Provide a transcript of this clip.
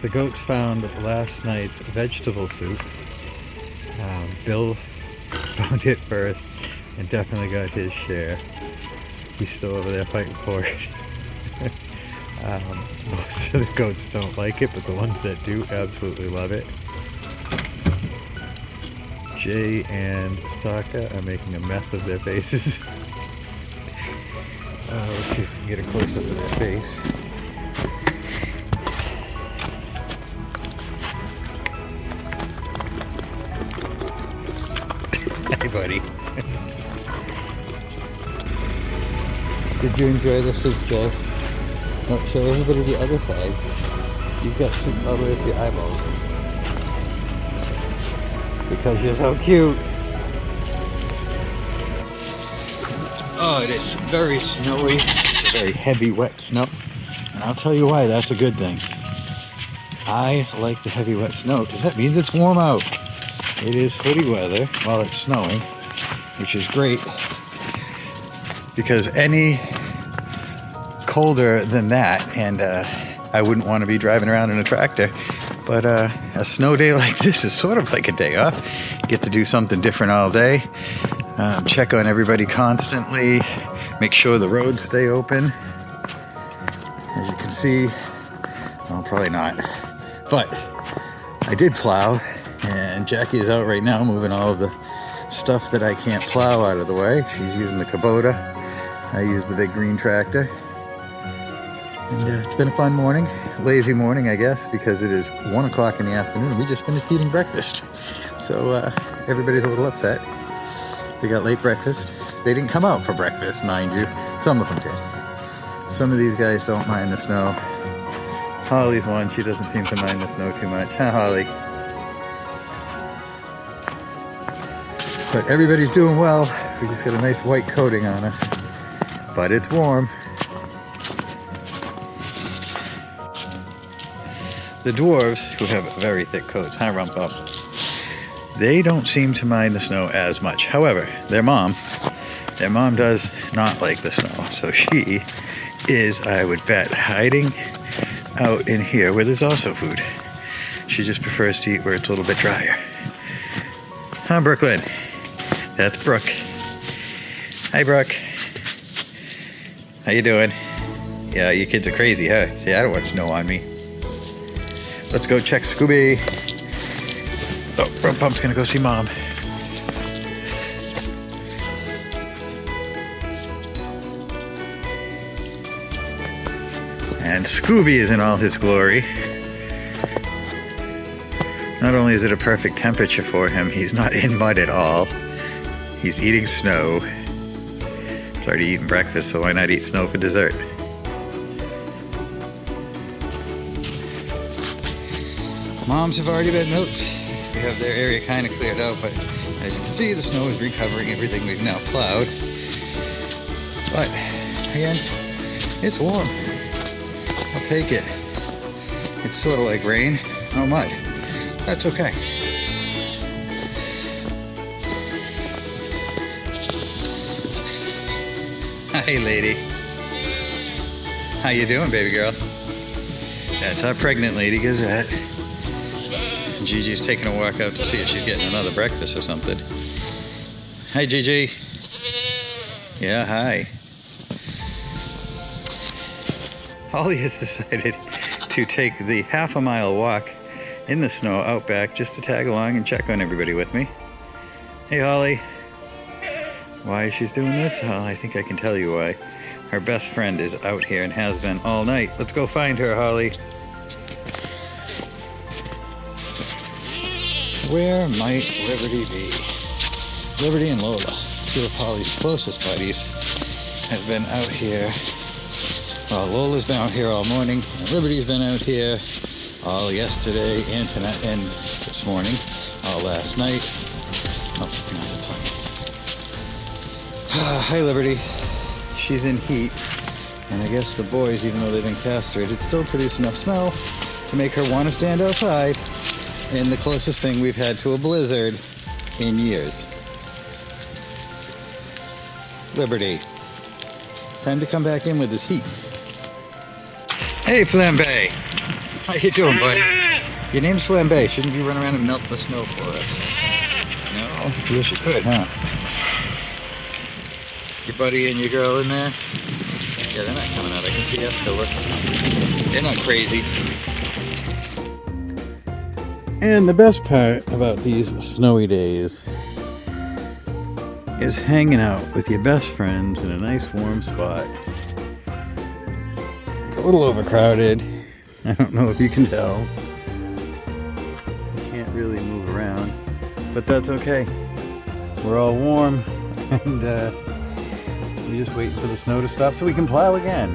The goats found last night's vegetable soup. Bill found it first and definitely got his share. He's still over there fighting for it. Most of the goats don't like it, but the ones that do absolutely love it. Jay and Socka are making a mess of their faces. Let's see if we can get a close-up of their face. Hey, buddy. Did you enjoy the soup, Joe? No, show everybody the other side. You've got soup all the way to your eyeballs. Because you're so cute. Oh, it is very snowy. It's a very heavy, wet snow. And I'll tell you why that's a good thing. I like the heavy, wet snow because that means it's warm out. It is hoodie weather while it's snowing, which is great. Because any colder than that, and I wouldn't want to be driving around in a tractor. But a snow day like this is sort of like a day off. You get to do something different all day. Check on everybody constantly. Make sure the roads stay open. As you can see, well, probably not. But I did plow, and Jackie is out right now moving all of the stuff that I can't plow out of the way. She's using the Kubota. I use the big green tractor. And it's been a fun morning, lazy morning, I guess, because it is 1 o'clock in the afternoon and we just finished eating breakfast. So everybody's a little upset. They got late breakfast. They didn't come out for breakfast, mind you. Some of them did. Some of these guys don't mind the snow. Holly's one. She doesn't seem to mind the snow too much. Huh, Holly? But everybody's doing well. We just got a nice white coating on us. But it's warm. The dwarves, who have very thick coats, huh, Rump Up? They don't seem to mind the snow as much. However, their mom does not like the snow. So she is, I would bet, hiding out in here where there's also food. She just prefers to eat where it's a little bit drier. Huh, Brooklyn? That's Brooke. Hi, Brooke. How you doing? Yeah, you kids are crazy, huh? See, I don't want snow on me. Let's go check Scooby. Oh, Rump Pump's gonna go see Mom. And Scooby is in all his glory. Not only is it a perfect temperature for him, he's not in mud at all. He's eating snow. He's already eaten breakfast, so why not eat snow for dessert? Moms have already been milked. We have their area kind of cleared out, but as you can see, the snow is recovering everything we've now plowed. But again, it's warm. I'll take it. It's sort of like rain, no mud. That's okay. Hey, lady. How you doing, baby girl? That's our pregnant lady Gazette. Gigi's taking a walk out to see if she's getting another breakfast or something. Hi, Gigi. Yeah, hi. Holly has decided to take the half-a-mile walk in the snow out back just to tag along and check on everybody with me. Hey, Holly. Why she's doing this? Oh, I think I can tell you why. Her best friend is out here and has been all night. Let's go find her, Holly. Where might Liberty be? Liberty and Lola, two of Holly's closest buddies, have been out here. Well, Lola's been out here all morning, and Liberty's been out here all yesterday and tonight and this morning, all last night. Oh, another plane. Hi, Liberty. She's in heat, and I guess the boys, even though they've been castrated, still produce enough smell to make her want to stand outside. And the closest thing we've had to a blizzard in years. Liberty, time to come back in with this heat. Hey, Flambe. How you doing, buddy? Your name's Flambe. Shouldn't you run around and melt the snow for us? No? You wish you could, huh? Your buddy and your girl in there? Yeah, they're not coming out. I can see Esca, look. They're not crazy. And the best part about these snowy days is hanging out with your best friends in a nice warm spot. It's a little overcrowded. I don't know if you can tell. You can't really move around, but that's okay. We're all warm and we just wait for the snow to stop so we can plow again.